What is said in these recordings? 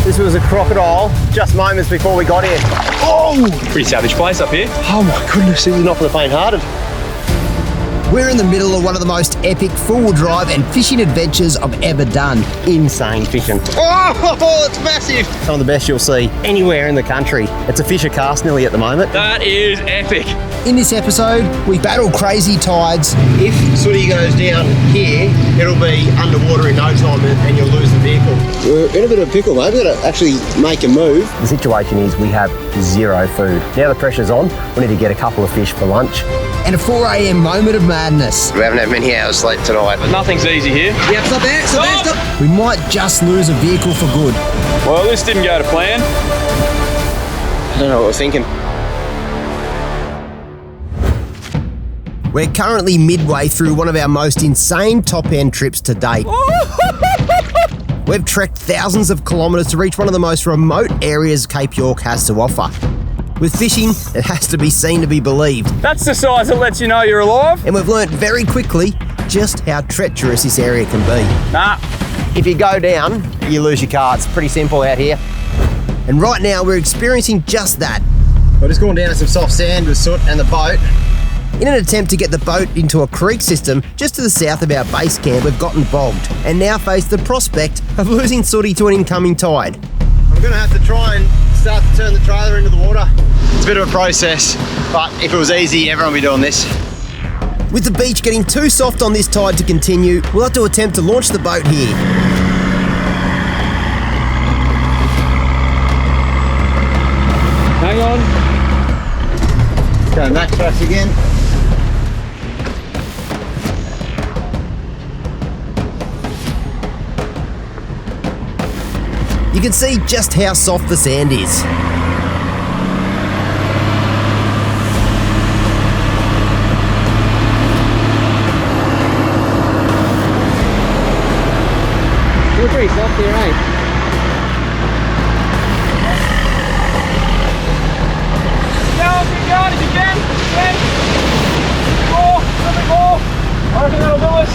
This was a crocodile just moments before we got here. Oh! Pretty savage place up here. Oh my goodness, this is not for the faint-hearted. We're in the middle of one of the most epic four-wheel drive and fishing adventures I've ever done. Insane fishing. Oh, it's massive. Some of the best you'll see anywhere in the country. It's a fisher cast nearly at the moment. That is epic. In this episode, we battle crazy tides. If Sooty goes down here, it'll be underwater in no time and you'll lose the vehicle. We're in a bit of a pickle, mate. We've got to actually make a move. The situation is we have zero food. Now the pressure's on, we need to get a couple of fish for lunch. And a 4 a.m. moment of madness. We haven't had many hours sleep tonight. But nothing's easy here. Yep, stop there, stop there, stop. We might just lose a vehicle for good. Well, this didn't go to plan. I don't know what we're thinking. We're currently midway through one of our most insane top-end trips to date. We've trekked thousands of kilometres to reach one of the most remote areas Cape York has to offer. With fishing, it has to be seen to be believed. That's the size that lets you know you're alive. And we've learnt very quickly just how treacherous this area can be. Nah. If you go down, you lose your car. It's pretty simple out here. And right now, we're experiencing just that. We're just going down to some soft sand with Soot and the boat. In an attempt to get the boat into a creek system just to the south of our base camp, we've gotten bogged and now face the prospect of losing Sooty to an incoming tide. I'm going to have to try and start to turn the trailer into the water. It's a bit of a process, but if it was easy, everyone would be doing this. With the beach getting too soft on this tide to continue, we'll have to attempt to launch the boat here. Hang on. Go MaxTrax again. You can see just how soft the sand is. You're pretty soft here, eh? Go, keep going if you can. More, something more. I reckon that'll do us.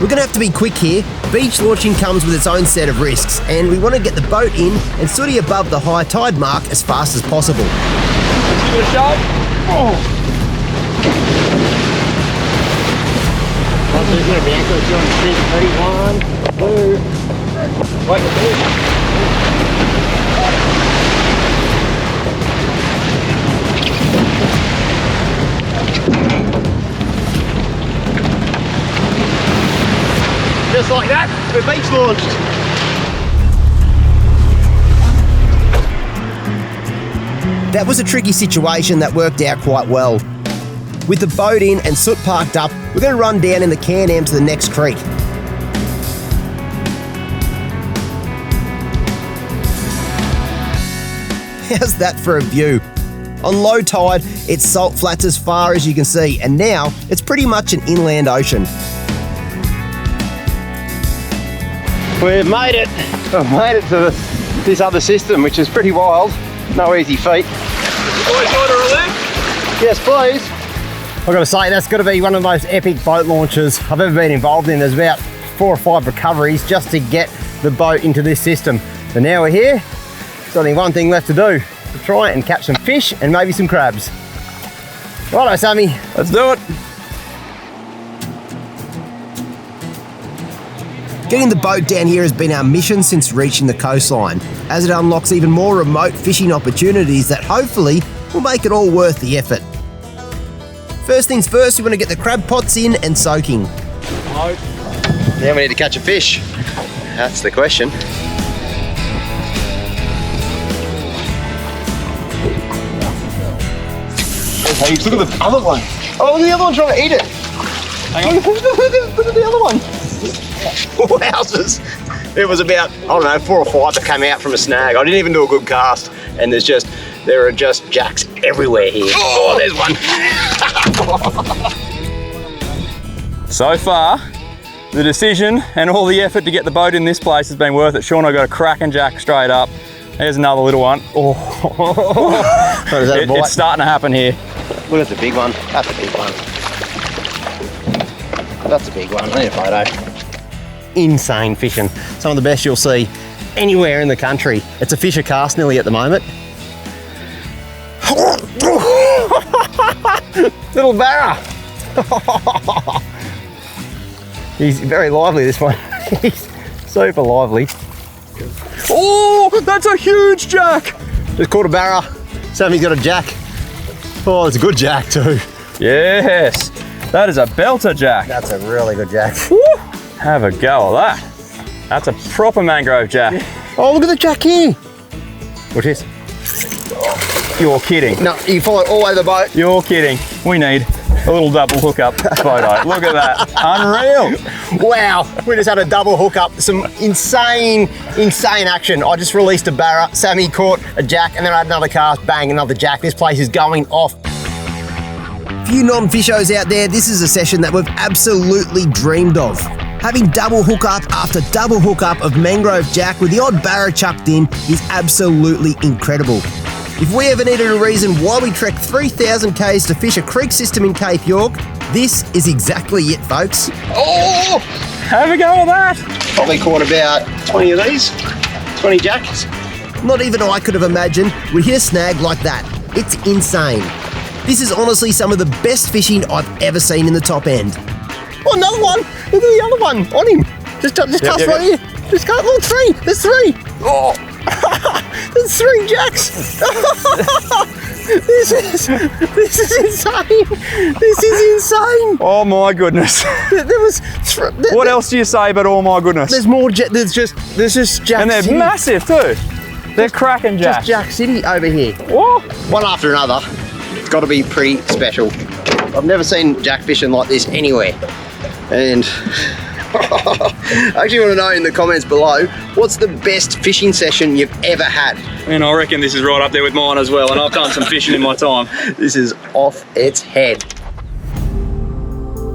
We're going to have to be quick here. Beach launching comes with its own set of risks, and we want to get the boat in and Sooty above the high tide mark as fast as possible. Let's give it a shot. Oh. There's going to be anchor on 3, 1, 2. Wait, just like that, we're beach launched. That was a tricky situation that worked out quite well. With the boat in and Soot parked up, we're going to run down in the Can-Am to the next creek. How's that for a view? On low tide, it's salt flats as far as you can see, and now it's pretty much an inland ocean. We've made it. We've made it to this other system, which is pretty wild. No easy feat. Boys, order a lift? Yes, please. I've got to say, that's got to be one of the most epic boat launches I've ever been involved in. There's about 4 or 5 recoveries just to get the boat into this system. And now we're here. There's only one thing left to do, to try and catch some fish and maybe some crabs. Righto, Sammy. Let's do it. Getting the boat down here has been our mission since reaching the coastline, as it unlocks even more remote fishing opportunities that hopefully will make it all worth the effort. First things first, we want to get the crab pots in and soaking. Now we need to catch a fish. That's the question. Hey, look at the other one. Oh, the other one's trying to eat it. Hang on. Look at the other one. Wowzers. It was about, I don't know, 4 or 5 that came out from a snag. I didn't even do a good cast. And there are just jacks everywhere here. Oh, there's one. So far, the decision and all the effort to get the boat in this place has been worth it. Sean, I got a cracking jack straight up. There's another little one. Oh, Is that a bite? it's starting to happen here. Look, that's a big one. That's a big one. That's a big one. I need a photo. Insane fishing. Some of the best you'll see anywhere in the country. It's a fisher cast nearly at the moment. Little barra. He's very lively, this one. He's super lively. Oh, that's a huge jack. Just caught a barra. Sammy's got a jack. Oh, it's a good jack too. Yes, that is a belter jack. That's a really good jack. Woo. Have a go at that. That's a proper mangrove jack. Oh, look at the jack here. What's this? You're kidding. No, you follow it all the way to the boat. You're kidding. We need a little double hookup photo. Look at that. Unreal. Wow, we just had a double hookup. Some insane action. I just released a barra, Sammy caught a jack, and then I had another cast, bang, another jack. This place is going off. For you non-fishos out there, this is a session that we've absolutely dreamed of. Having double hookup after double hookup of Mangrove Jack with the odd barra chucked in is absolutely incredible. If we ever needed a reason why we trekked 3,000 k's to fish a creek system in Cape York, this is exactly it, folks. Oh, Have a go at that. probably caught about 20 of these, 20 jacks. Not even I could have imagined we'd hit a snag like that. It's insane. This is honestly some of the best fishing I've ever seen in the top end. Oh, another one. Look at the other one on him. Just cast right here. Just cast, look, three. There's three. Oh, there's 3 jacks. This is insane. This is insane. Oh my goodness. There was. What else do you say but oh my goodness? There's more. There's just Jack And they're City. massive too. They're cracking jacks. Just Jack City over here. Whoa. One after another. It's got to be pretty special. I've never seen jack fishing like this anywhere. And I actually want to know in the comments below, what's the best fishing session you've ever had? And I reckon this is right up there with mine as well, and I've done some fishing in my time. This is off its head.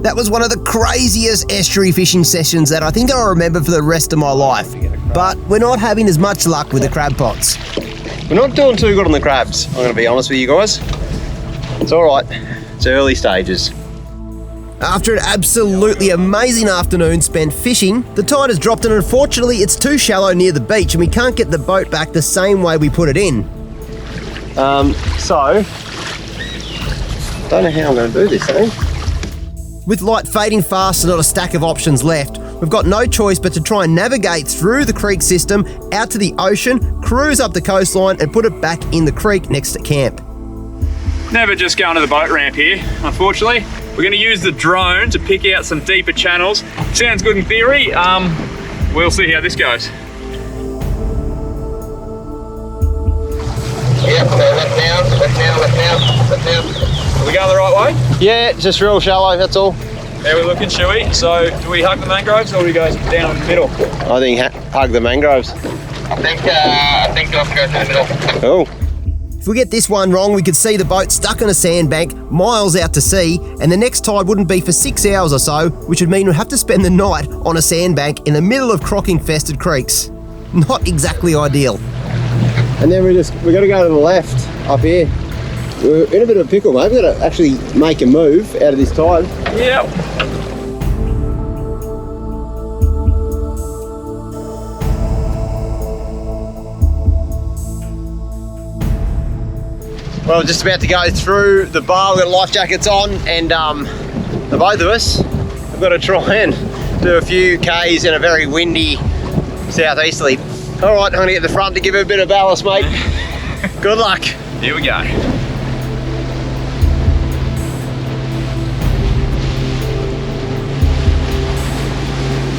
That was one of the craziest estuary fishing sessions that I think I'll remember for the rest of my life. But we're not having as much luck with the crab pots. We're not doing too good on the crabs, I'm going to be honest with you guys. It's all right. It's early stages. After an absolutely amazing afternoon spent fishing, the tide has dropped and unfortunately it's too shallow near the beach and we can't get the boat back the same way we put it in. So, don't know how I'm going to do this, eh? With light fading fast and not a stack of options left, we've got no choice but to try and navigate through the creek system, out to the ocean, cruise up the coastline and put it back in the creek next to camp. Never just going to the boat ramp here, unfortunately. We're going to use the drone to pick out some deeper channels. Sounds good in theory. We'll see how this goes. Yep, left now. Are we going the right way? Yeah, just real shallow, that's all. How are we looking, Shuey? So, do we hug the mangroves or do we go down in the middle? I think hug the mangroves. I think I'll have to go through the middle. Cool. If we get this one wrong, we could see the boat stuck on a sandbank miles out to sea, and the next tide wouldn't be for 6 hours or so, which would mean we'd have to spend the night on a sandbank in the middle of croc infested creeks. Not exactly ideal. And then we're going to go to the left up here. We're in a bit of a pickle, mate. We've got to actually make a move out of this tide. Yep. Well, we're just about to go through the bar. We've got life jackets on, and the both of us have got to try and do a few Ks in a very windy southeasterly. All right, I'm going to get the front to give it a bit of ballast, mate. Good luck. Here we go.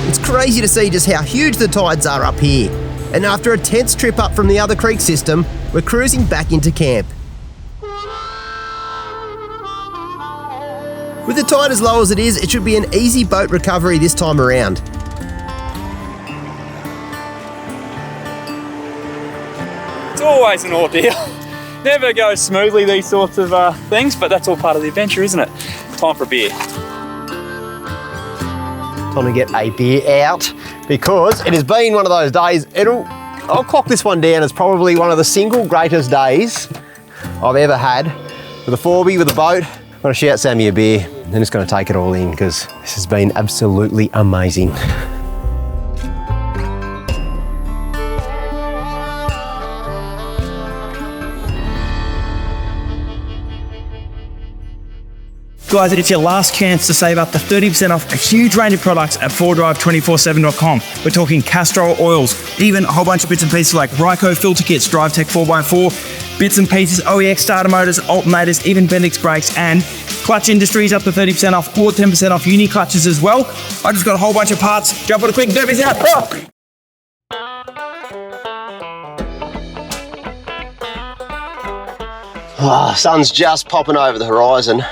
It's crazy to see just how huge the tides are up here. And after a tense trip up from the other creek system, we're cruising back into camp. With the tide as low as it is, it should be an easy boat recovery this time around. It's always an ordeal. Never goes smoothly, these sorts of things, but that's all part of the adventure, isn't it? Time for a beer. Time to get a beer out because it has been one of those days. I'll clock this one down as probably one of the single greatest days I've ever had with a 4B, with a boat. I'm going to shout Sammy a beer and then just going to take it all in because this has been absolutely amazing. Guys, it's your last chance to save up to 30% off a huge range of products at 4drive247.com. We're talking castor oils, even a whole bunch of bits and pieces like Ryco filter kits, DriveTech 4x4, bits and pieces, OEX starter motors, alternators, even Bendix brakes, and Clutch Industries up to 30% off, or 10% off uni clutches as well. I just got a whole bunch of parts. Jump on a quick derbies out. Oh! Oh, sun's just popping over the horizon.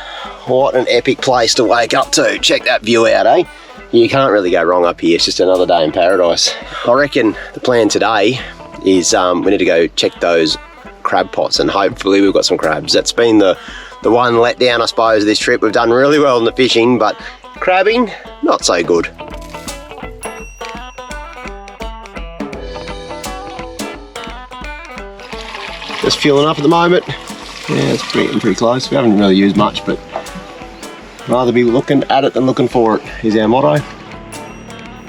What an epic place to wake up to. Check that view out, eh? You can't really go wrong up here. It's just another day in paradise. I reckon the plan today is we need to go check those crab pots, and hopefully we've got some crabs. That's been the one letdown, I suppose, of this trip. We've done really well in the fishing, but crabbing, not so good. Just fueling up at the moment. Yeah, it's pretty close. We haven't really used much, but rather be looking at it than looking for it is our motto.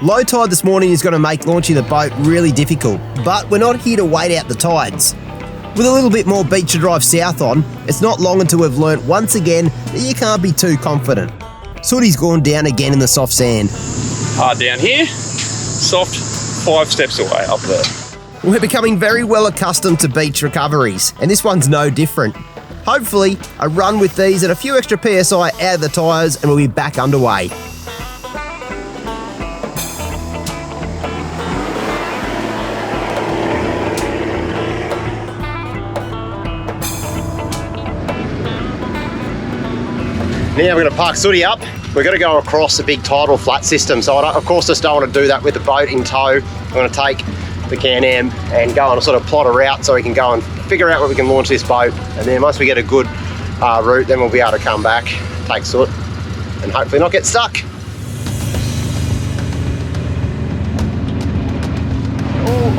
Low tide this morning is going to make launching the boat really difficult, but we're not here to wait out the tides. With a little bit more beach to drive south on, it's not long until we've learnt once again that you can't be too confident. Sooty's gone down again in the soft sand. Hard down here, soft 5 steps away up there. We're becoming very well accustomed to beach recoveries, and this one's no different. Hopefully, a run with these and a few extra PSI out of the tyres and we'll be back underway. Now we're going to park Sooty up. We're going to go across the big tidal flat system, so I of course just don't want to do that with the boat in tow. I'm going to take the Can-Am and go and sort of plot a route so we can go and figure out where we can launch this boat, and then once we get a good route, then we'll be able to come back, take Soot, and hopefully not get stuck.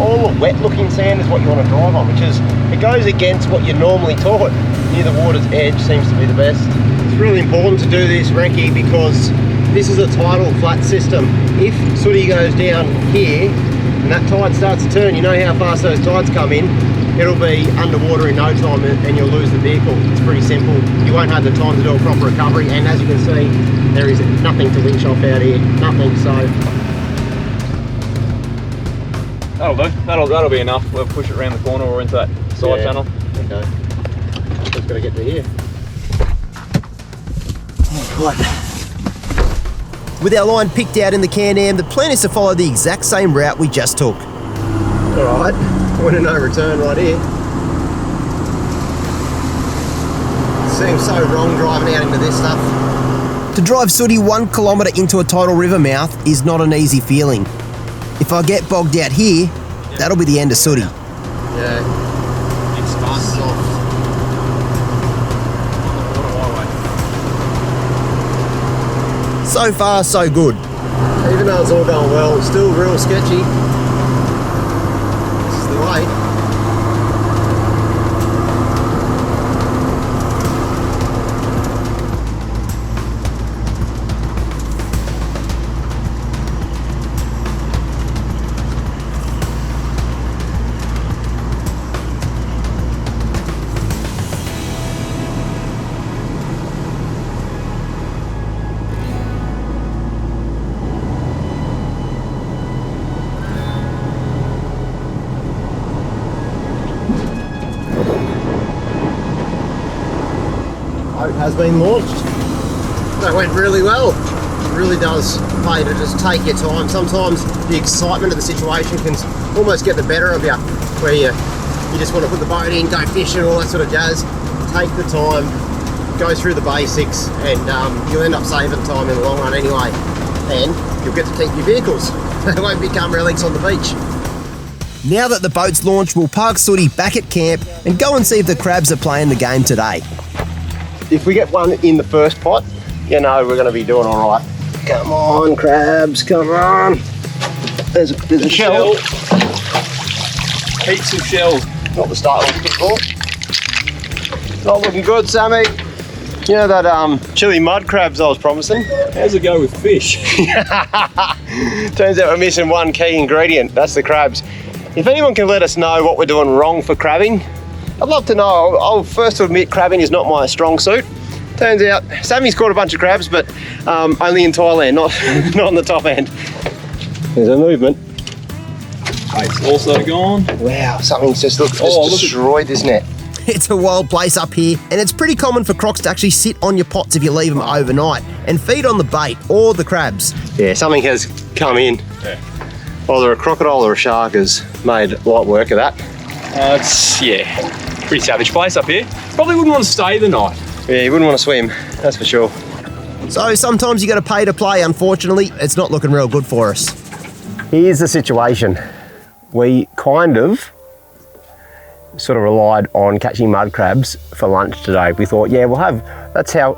All the wet looking sand is what you want to drive on, which is, it goes against what you're normally taught. Near the water's edge seems to be the best. It's really important to do this recce because this is a tidal flat system. If Sooty goes down here and that tide starts to turn, you know how fast those tides come in, it'll be underwater in no time and you'll lose the vehicle. It's pretty simple. You won't have the time to do a proper recovery, and as you can see, there is nothing to winch off out here, nothing, so. That'll be enough. We'll push it around the corner or into that side channel. Okay. Just gotta get to here. With our line picked out in the Can-Am, the plan is to follow the exact same route we just took. Alright, point of no return right here. Seems so wrong driving out into this stuff. To drive Sooty 1 kilometre into a tidal river mouth is not an easy feeling. If I get bogged out here, that'll be the end of Sooty. Yeah. It's soft. So far, so good. Even though it's all going well, it's still real sketchy. This is the way. Boat has been launched. That went really well. It really does pay to just take your time. Sometimes the excitement of the situation can almost get the better of you, where you just want to put the boat in, go fishing, all that sort of jazz. Take the time, go through the basics, and you'll end up saving time in the long run anyway. And you'll get to keep your vehicles. They won't become relics on the beach. Now that the boat's launched, we'll park Sooty back at camp and go and see if the crabs are playing the game today. If we get one in the first pot, you know we're going to be doing all right. Come on, crabs, come on. There's a shell. Heaps of shells. Not the style I'm looking for. Not looking good, Sammy. You know that chili mud crabs I was promising? How's it go with fish? Turns out we're missing one key ingredient. That's the crabs. If anyone can let us know what we're doing wrong for crabbing, I'd love to know. I'll first admit crabbing is not my strong suit. Turns out Sammy's caught a bunch of crabs, but only in Thailand, not on the top end. There's a movement. Bait's also gone. Wow, something's just destroyed this net. It's a wild place up here, and it's pretty common for crocs to actually sit on your pots if you leave them overnight and feed on the bait or the crabs. Yeah, something has come in. Yeah. Either a crocodile or a shark has made light work of that. It's, pretty savage place up here. Probably wouldn't want to stay the night. Yeah, you wouldn't want to swim, that's for sure. So sometimes you got to pay to play. Unfortunately, it's not looking real good for us. Here's the situation. We kind of sort of relied on catching mud crabs for lunch today. We thought, yeah, that's how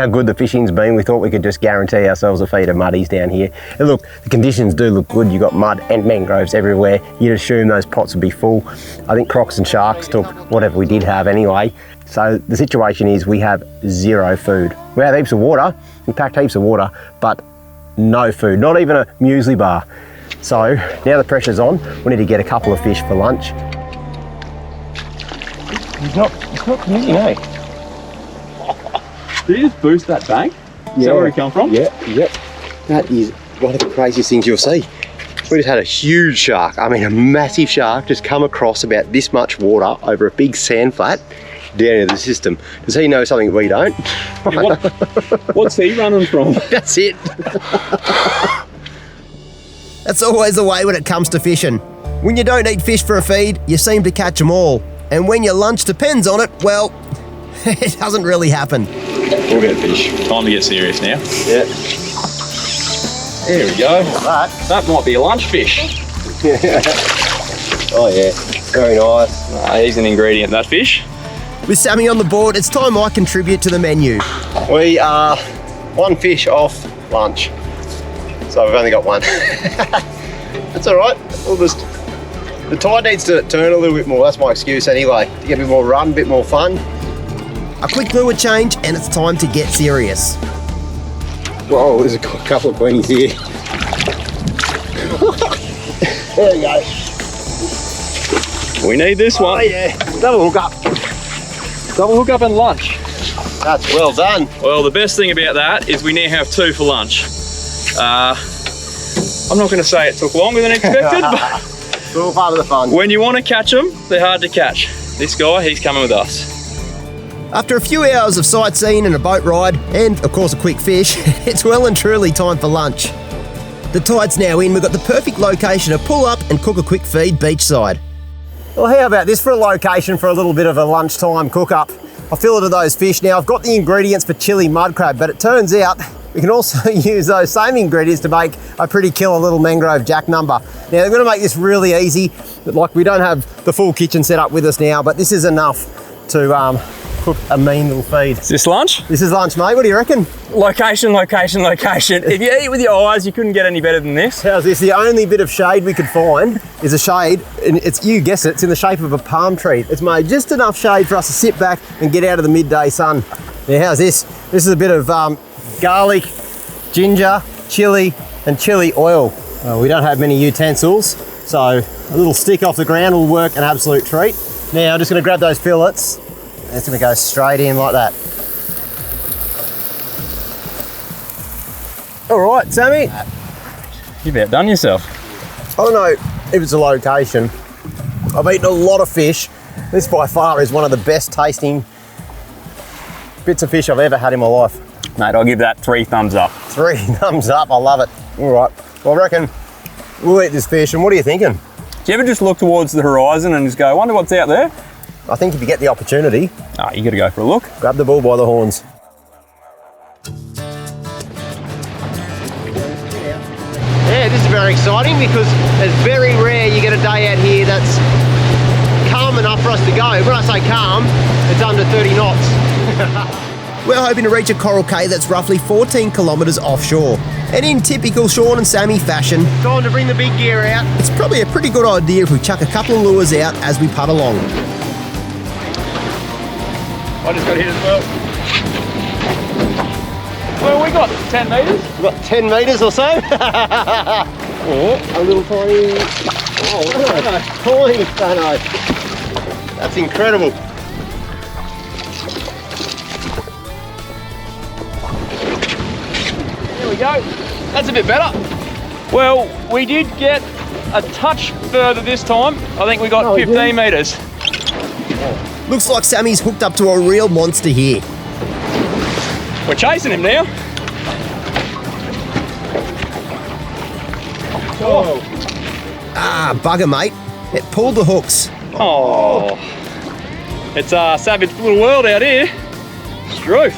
good the fishing's been. We thought we could just guarantee ourselves a feed of muddies down here. And look, the conditions do look good. You've got mud and mangroves everywhere. You'd assume those pots would be full. I think Crocs and sharks took whatever we did have anyway. So the situation is we have zero food. We have heaps of water, we packed heaps of water, but no food, not even a muesli bar. So now the pressure's on, we need to get a couple of fish for lunch. He's not coming, eh? Did you just boost that bank? Is that where he come from? Yep. That is one of the craziest things you'll see. We just had a huge shark, I mean a massive shark, just come across about this much water over a big sand flat down into the system. Does he know something we don't? What's he running from? That's it. That's always the way when it comes to fishing. When you don't eat fish for a feed, you seem to catch them all. And when your lunch depends on it, well, it doesn't really happen. We'll get fish. Time to get serious now. Yeah. There we go. That might be a lunch fish. Oh yeah, very nice. He's an ingredient, that fish. With Sammy on the board, it's time I contribute to the menu. We are one fish off lunch. So we've only got one. That's all right. The tide needs to turn a little bit more. That's my excuse anyway. To get a bit more run, a bit more fun. A quick lure change and it's time to get serious. Whoa, there's a couple of queenies here. There we go. We need this one. Oh yeah, double hook up. Double hook up and lunch. That's well done. Well, the best thing about that is we now have two for lunch. I'm not going to say it took longer than expected, but It's all part of the fun. when you want to catch them, they're hard to catch. This guy, he's coming with us. After a few hours of sightseeing and a boat ride, and of course a quick fish, it's well and truly time for lunch. The tide's now in, we've got the perfect location to pull up and cook a quick feed beachside. Well, how about this for a location for a little bit of a lunchtime cook-up? I filleted those fish. Now, I've got the ingredients for chili mud crab, but it turns out we can also use those same ingredients to make a pretty killer little Mangrove Jack number. Now, they're going to make this really easy. Like, we don't have the full kitchen set up with us now, but this is enough to cook a mean little feed. Is this lunch? This is lunch, mate. What do you reckon? Location, location, location. If you eat with your eyes, you couldn't get any better than this. How's this? The only bit of shade we could find is a shade, and it's, you guess it, it's in the shape of a palm tree. It's made just enough shade for us to sit back and get out of the midday sun. Now, how's this? This is a bit of garlic, ginger, chili, and chili oil. We don't have many utensils, so a little stick off the ground will work an absolute treat. Now, I'm just going to grab those fillets, and it's going to go straight in like that. All right, Sammy. You've outdone yourself. I don't know if it's a location. I've eaten a lot of fish. This by far is one of the best tasting bits of fish I've ever had in my life. Mate, I'll give that 3 thumbs up. 3 thumbs up, I love it. All right, well, I reckon we'll eat this fish, and what are you thinking? Do you ever just look towards the horizon and just go, I wonder what's out there? I think if you get the opportunity, You got to go for a look. grab the bull by the horns. Yeah, this is very exciting because it's very rare you get a day out here that's calm enough for us to go. When I say calm, it's under 30 knots. We're hoping to reach a coral cay that's roughly 14 kilometres offshore. And in typical Shaun and Sammy fashion, Time to bring the big gear out. it's probably a pretty good idea if we chuck a couple of lures out as we putt along. I just got hit as well. Well, we got 10 metres. We've got 10 metres or so. A little tiny, tiny stunno. That's incredible. There we go. That's a bit better. Well, we did get a touch further this time. I think we got 15 metres. Looks like Sammy's hooked up to a real monster here. We're chasing him now. Oh. Ah, bugger, mate. It pulled the hooks. Oh. It's a savage little world out here. Struth.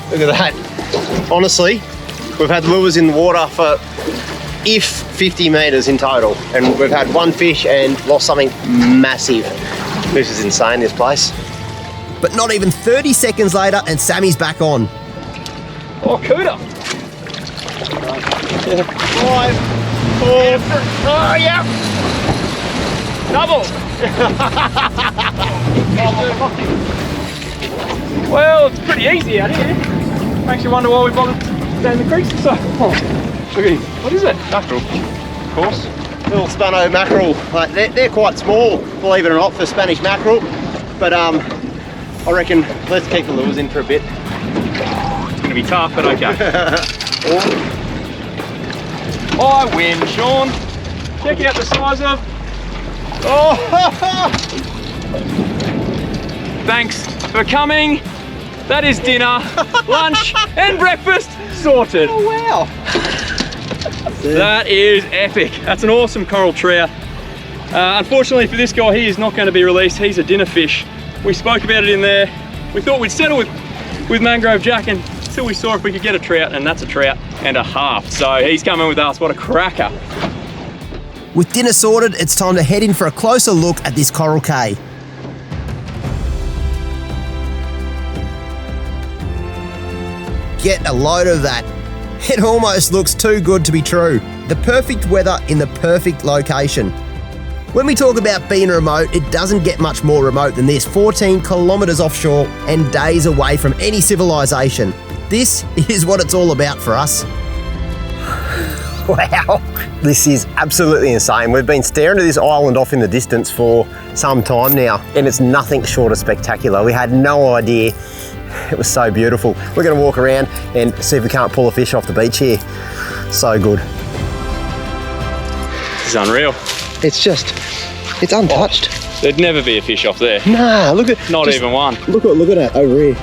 Look at that. Honestly, we've had lures in the water for 50 metres in total, and we've had one fish and lost something massive. This is insane, this place. But not even 30 seconds later and Sammy's back on. Oh, cooter. 5, 4, oh yeah! Double. Well, it's pretty easy out here. Makes you wonder why we bothered down the creeks so. Oh, look at him. What is it? Mackerel, of course. Little Spano mackerel. Like, they're quite small, believe it or not, for Spanish mackerel. But I reckon let's keep the lures in for a bit. It's gonna be tough, but okay. I win, Shaun. Check out the size of. Oh! Thanks For coming. That is dinner, lunch, and breakfast sorted. Oh wow. That is epic. That's an awesome coral trout. Unfortunately for this guy, he is not going to be released. He's a dinner fish. We spoke about it in there. We thought we'd settle with Mangrove Jack until we saw if we could get a trout, and that's a trout and a half. So he's coming with us. What a cracker. With dinner sorted, it's time to head in for a closer look at this coral cay. Get a load of that. It almost looks too good to be true. The perfect weather in the perfect location. When we talk about being remote, it doesn't get much more remote than this. 14 kilometres offshore and days away from any civilization. This is what it's all about for us. Wow, this is absolutely insane. We've been staring at this island off in the distance for some time now, and it's nothing short of spectacular. We had no idea. It was so beautiful. We're going to walk around and see if we can't pull a fish off the beach here. So good. This is unreal. It's untouched. Oh, there'd never be a fish off there. Nah, look at Not even one. Look at that over here.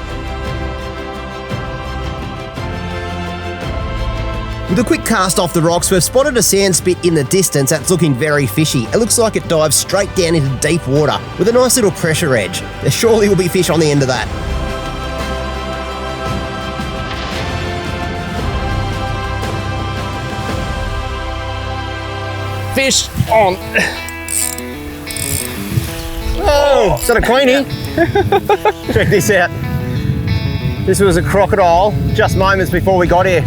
With a quick cast off the rocks, we've spotted a sand spit in the distance that's looking very fishy. It looks like it dives straight down into deep water with a nice little pressure edge. There surely will be fish on the end of that. Fish on. Oh, is that a queenie? Check this out. This was a crocodile just moments before we got here.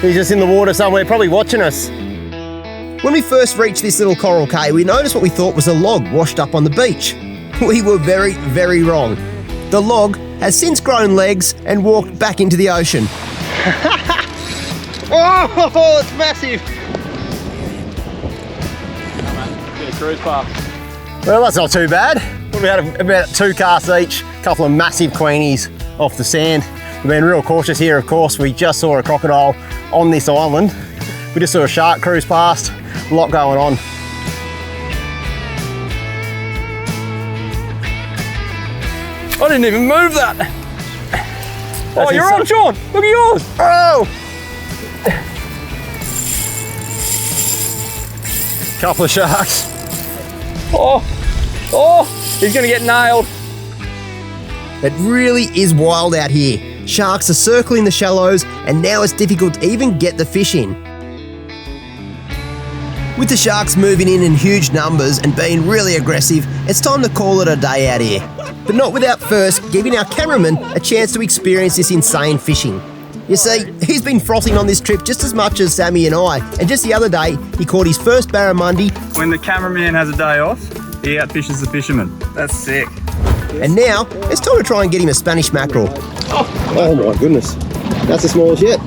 He's just in the water somewhere, probably watching us. When we first reached this little coral cay, we noticed what we thought was a log washed up on the beach. We were very, very wrong. The log has since grown legs and walked back into the ocean. Oh, it's massive. Cruise past. Well, that's not too bad. We had about 2 casts each, a couple of massive queenies off the sand. We've been real cautious here, of course. We just saw a crocodile on this island. We just saw a shark cruise past, a lot going on. I didn't even move that. Oh, you're on, Shaun. Look at yours. Oh! Couple of sharks. Oh, he's gonna get nailed. It really is wild out here. Sharks are circling the shallows and now it's difficult to even get the fish in. With the sharks moving in huge numbers and being really aggressive, it's time to call it a day out here. But not without first giving our cameraman a chance to experience this insane fishing. You see, he's been frothing on this trip just as much as Sammy and I, and just the other day, he caught his first barramundi. When the cameraman has a day off, he outfishes the fisherman. That's sick. And now, it's time to try and get him a Spanish mackerel. Oh my goodness. That's the smallest yet.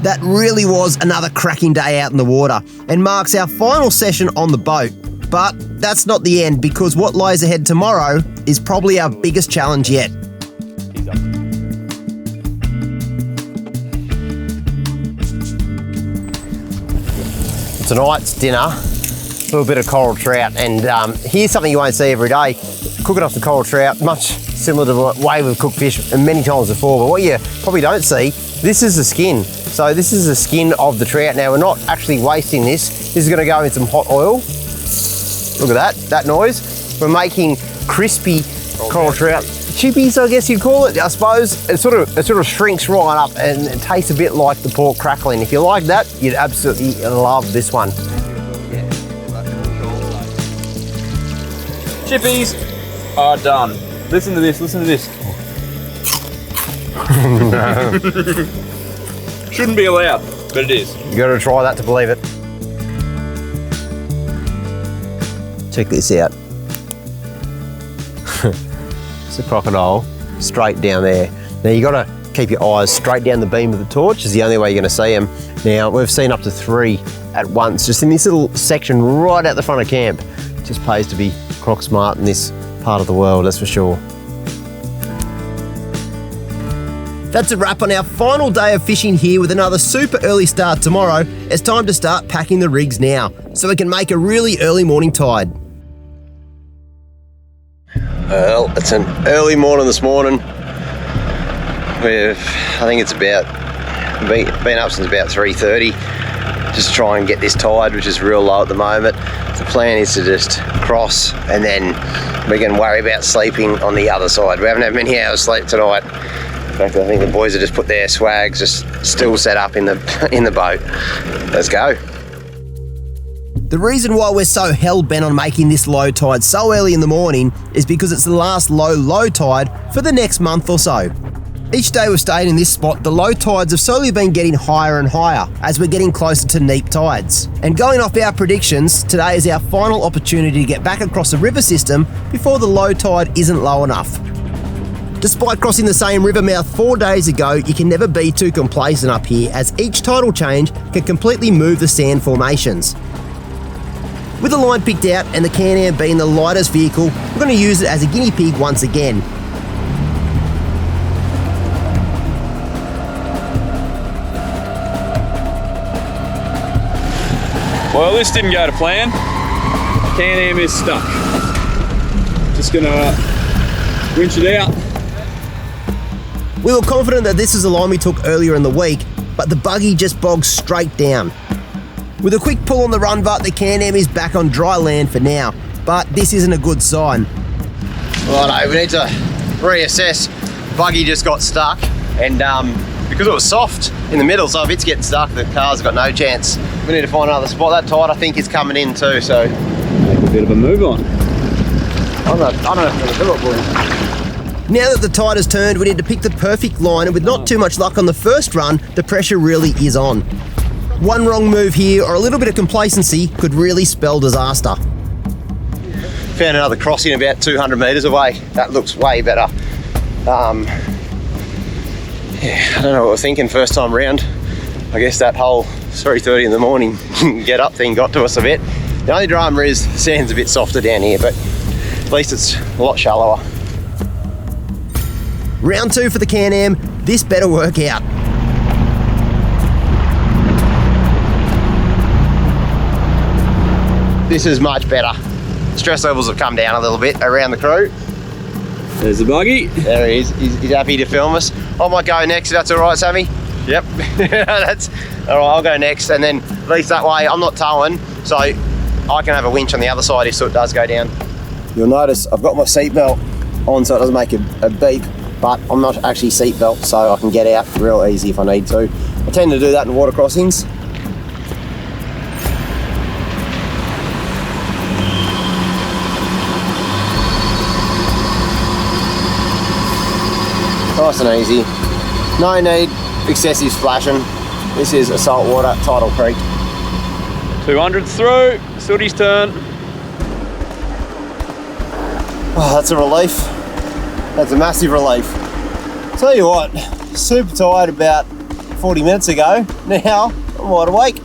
That really was another cracking day out in the water and marks our final session on the boat. But that's not the end, because what lies ahead tomorrow is probably our biggest challenge yet. tonight's dinner, a little bit of coral trout. And here's something you won't see every day. Cooking off the coral trout, much similar to the way we've cooked fish many times before. But what you probably don't see, this is the skin. So this is the skin of the trout. Now we're not actually wasting this. This is gonna go in some hot oil. Look at that noise. We're making crispy coral trout chippies, I guess you'd call it. I suppose it sort of shrinks right up and it tastes a bit like the pork crackling. If you like that, you'd absolutely love this one. Chippies are done. Listen to this. Shouldn't be allowed, but it is. You gotta try that to believe it. Check this out. It's a crocodile straight down there. Now you gotta keep your eyes straight down the beam of the torch, is the only way you're gonna see them. Now we've seen up to 3 at once, just in this little section right out the front of camp. It just pays to be croc smart in this part of the world, that's for sure. That's a wrap on our final day of fishing here with another super early start tomorrow. It's time to start packing the rigs now so we can make a really early morning tide. Well, it's an early morning this morning. I think it's been up since about 3:30. Just try and get this tide, which is real low at the moment. The plan is to just cross and then we can worry about sleeping on the other side. We haven't had many hours sleep tonight. In fact, I think the boys have just put their swags just still set up in the boat. Let's go. The reason why we're so hell-bent on making this low tide so early in the morning is because it's the last low tide for the next month or so. Each day we've stayed in this spot, the low tides have slowly been getting higher and higher as we're getting closer to neap tides. And going off our predictions, today is our final opportunity to get back across the river system before the low tide isn't low enough. Despite crossing the same river mouth 4 days ago, you can never be too complacent up here as each tidal change can completely move the sand formations. With the line picked out and the Can-Am being the lightest vehicle, we're going to use it as a guinea pig once again. Well, this didn't go to plan. Can-Am is stuck. Just gonna winch it out. We were confident that this is the line we took earlier in the week, but the buggy just bogged straight down. With a quick pull on the Runva, the Can-Am is back on dry land for now, but this isn't a good sign. Righto, we need to reassess. Buggy just got stuck and because it was soft in the middle, so if it's getting stuck, the car's got no chance. We need to find another spot. That tide I think is coming in too, so make a bit of a move on. I don't know if I'm gonna do it, boys. Now that the tide has turned, we need to pick the perfect line, and with not too much luck on the first run, the pressure really is on. One wrong move here or a little bit of complacency could really spell disaster. Found another crossing about 200 metres away. That looks way better. Yeah, I don't know what we're thinking first time round. I guess that whole 3:30 in the morning get up thing got to us a bit. The only drama is the sand's a bit softer down here, but at least it's a lot shallower. Round 2 for the Can-Am, this better work out. This is much better. Stress levels have come down a little bit around the crew. There's the buggy. There he is. He's happy to film us. I might go next if that's all right, Sammy. Yep. That's all right. I'll go next, and then at least that way I'm not towing, so I can have a winch on the other side if it does go down. You'll notice I've got my seatbelt on so it doesn't make a beep, but I'm not actually seatbelt, so I can get out real easy if I need to. I tend to do that in water crossings. Nice and easy. No need excessive splashing. This is a saltwater tidal creek. 200 through, Sooty's turn. Oh, that's a relief. That's a massive relief. Tell you what, super tired about 40 minutes ago. Now, I'm wide awake.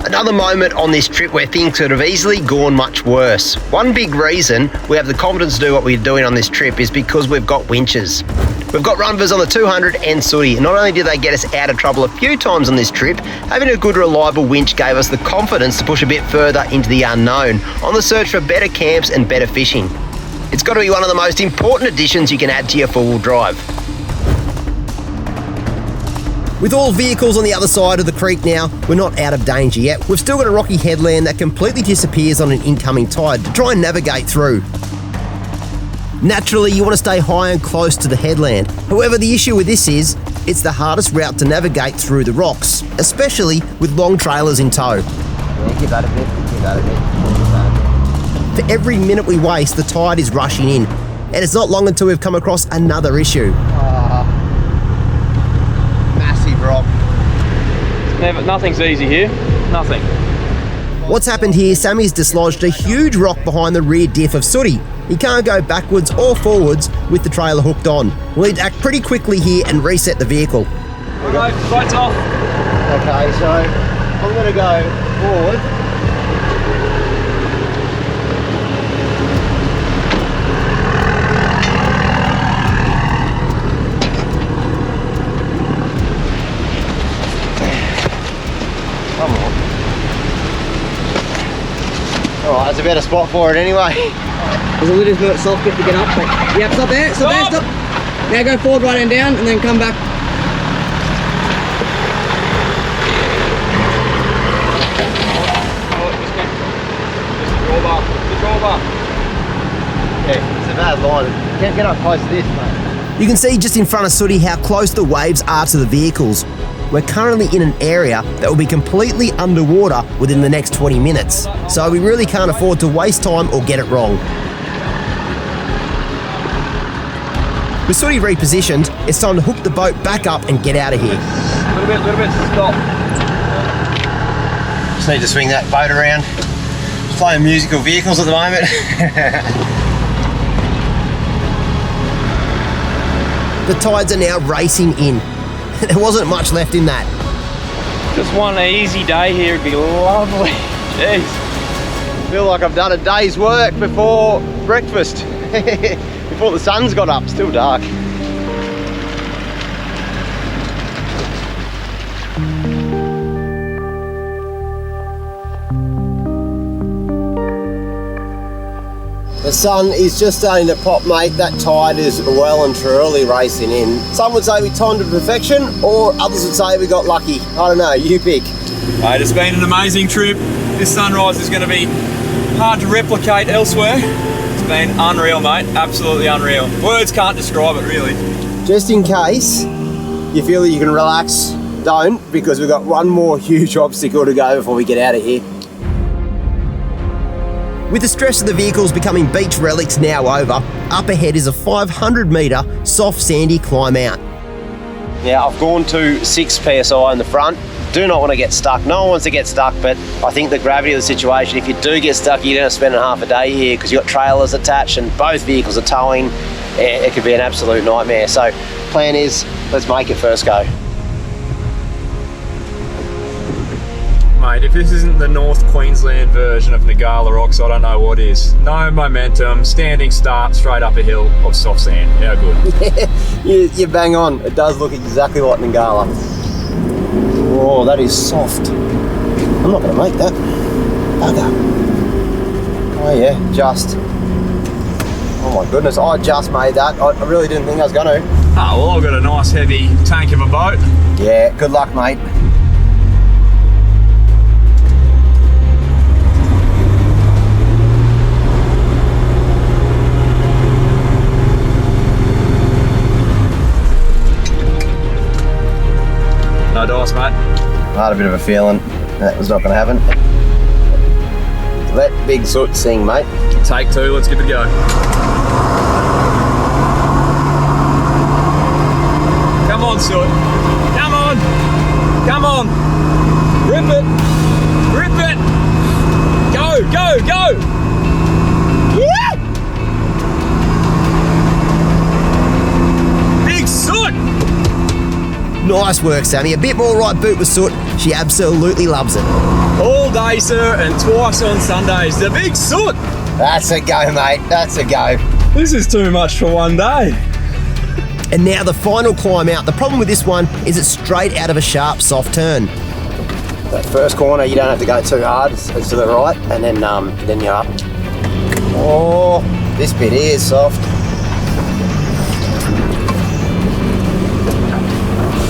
Another moment on this trip where things could have easily gone much worse. One big reason we have the confidence to do what we're doing on this trip is because we've got winches. We've got Runvas on the 200 and Sooty. Not only did they get us out of trouble a few times on this trip, having a good reliable winch gave us the confidence to push a bit further into the unknown on the search for better camps and better fishing. It's got to be one of the most important additions you can add to your four-wheel drive. With all vehicles on the other side of the creek now, we're not out of danger yet. We've still got a rocky headland that completely disappears on an incoming tide to try and navigate through. Naturally, you want to stay high and close to the headland. However, the issue with this is, it's the hardest route to navigate through the rocks, especially with long trailers in tow. Yeah, give that a bit, give that a bit. For every minute we waste, the tide is rushing in, and it's not long until we've come across another issue. Massive rock. Nothing's easy here. Nothing. What's happened here, Sammy's dislodged a huge rock behind the rear diff of Sooty. He can't go backwards or forwards with the trailer hooked on. We'll need to act pretty quickly here and reset the vehicle. Alright, lights off. Okay, so I'm going to go forward. Come on. Alright, there's a better spot for it anyway. There's a little bit of soft bit to get up. But yep, stop there, stop there, stop. Now go forward, right and down, and then come back. Yeah, it's a bad line. Can't get up close to this, mate. You can see just in front of Sooty how close the waves are to the vehicles. We're currently in an area that will be completely underwater within the next 20 minutes, so we really can't afford to waste time or get it wrong. With Sooty repositioned, it's time to hook the boat back up and get out of here. Little bit, stop. Just need to swing that boat around. Just playing musical vehicles at the moment. The tides are now racing in. There wasn't much left in that. Just one easy day here would be lovely. Jeez. I feel like I've done a day's work before breakfast. Before the sun's got up, still dark. The sun is just starting to pop, mate. That tide is well and truly racing in. Some would say we timed it to perfection, or others would say we got lucky. I don't know, you pick. Mate, it's been an amazing trip. This sunrise is going to be hard to replicate elsewhere. It's been unreal, mate. Absolutely unreal. Words can't describe it, really. Just in case you feel that you can relax, don't, because we've got one more huge obstacle to go before we get out of here. With the stress of the vehicles becoming beach relics now over, up ahead is a 500 metre soft sandy climb out. Now I've gone to 6 PSI in the front. Do not want to get stuck. No one wants to get stuck, but I think the gravity of the situation, if you do get stuck, you're going to spend half a day here because you've got trailers attached and both vehicles are towing. It could be an absolute nightmare. So plan is, let's make it first go. Mate, if this isn't the North Queensland version of Ngala Rocks, I don't know what is. No momentum, standing start, straight up a hill of soft sand. How good. Yeah, you bang on. It does look exactly like Ngala. Oh, that is soft. I'm not going to make that. Bugger. Oh yeah, just. Oh my goodness, I just made that. I really didn't think I was going to. Oh, well, I've got a nice heavy tank of a boat. Yeah, good luck, mate. No dice, mate. I had a bit of a feeling that was not going to happen. Let Big Soot sing, mate. Take two, let's give it a go. Come on, Soot. Come on. Come on. Rip it. Rip it. Go, go, go. Woo! Big Soot. Nice work, Sammy. A bit more right boot with Soot. She absolutely loves it. All day, sir, and twice on Sundays. The Big Soot. That's a go, mate. That's a go. This is too much for one day. And now the final climb out. The problem with this one is it's straight out of a sharp, soft turn. That first corner, you don't have to go too hard. It's to the right, and then you're up. Oh, this bit here is soft.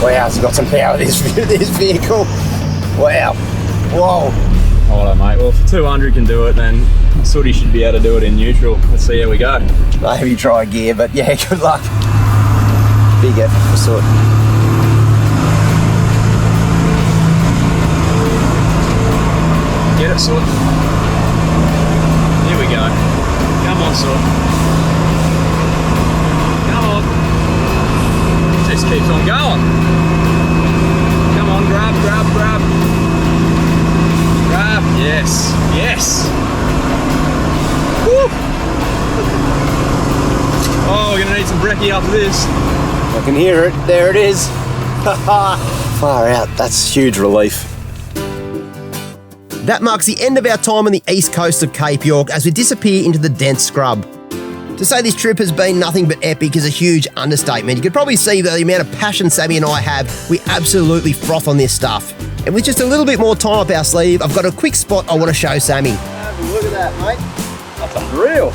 Wow, it's got some power, this vehicle. Wow. Whoa. Alright, mate. Well, if 200 can do it, then Sooty should be able to do it in neutral. Let's see how we go. Maybe try a gear, but yeah, good luck. Big effort for Soot. Get it, Soot. Here we go. Come on, Soot. Come on. Just keeps on going. Come on, grab. Grab. Yes. Yes. Woo. Oh, we're gonna need some brekkie after this. I can hear it. There it is. Far out. That's huge relief. That marks the end of our time on the east coast of Cape York as we disappear into the dense scrub. To say this trip has been nothing but epic is a huge understatement. You could probably see the amount of passion Sammy and I have. We absolutely froth on this stuff. And with just a little bit more time up our sleeve, I've got a quick spot I want to show Sammy. Look at that, mate. That's unreal.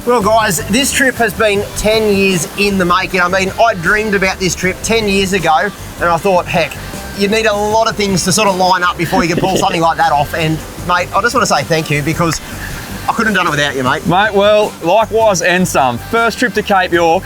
Well, guys, this trip has been 10 years in the making. I mean, I dreamed about this trip 10 years ago, and I thought, heck, you need a lot of things to sort of line up before you can pull something like that off. And, mate, I just want to say thank you because I couldn't have done it without you, mate. Mate, well, likewise and some. First trip to Cape York.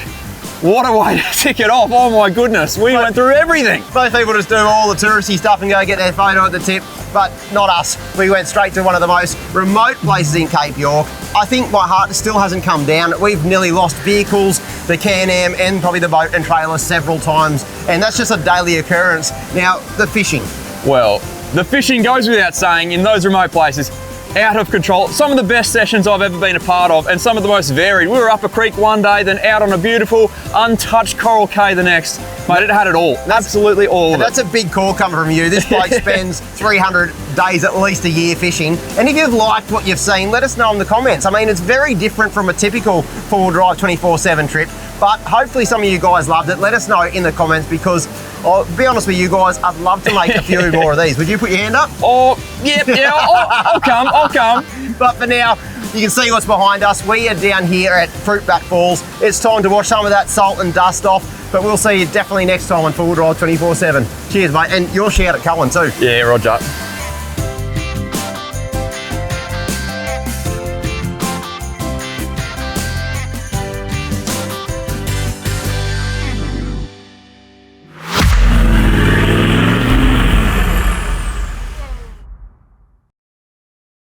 What a way to tick it off. Oh my goodness, we went through everything. Most people just do all the touristy stuff and go get their photo at the tip, but not us. We went straight to one of the most remote places in Cape York. I think my heart still hasn't come down. We've nearly lost vehicles, the Can-Am and probably the boat and trailer several times, and that's just a daily occurrence. Now, the fishing. Well, the fishing goes without saying in those remote places. Out of control. Some of the best sessions I've ever been a part of and some of the most varied. We were up a creek one day, then out on a beautiful, untouched coral cay the next. Mate, it had it all. Absolutely all of it. That's a big call coming from you. This bloke spends 300 days at least a year fishing. And if you've liked what you've seen, let us know in the comments. I mean, it's very different from a typical four-wheel drive 24/7 trip, but hopefully some of you guys loved it. Let us know in the comments because I'll be honest with you guys, I'd love to make a few more of these. Would you put your hand up? Oh, yeah, I'll come. But for now, you can see what's behind us. We are down here at Fruitbat Falls. It's time to wash some of that salt and dust off, but we'll see you definitely next time on Four Wheel Drive 24/7. Cheers, mate, and your shout at Cullen too. Yeah, Roger.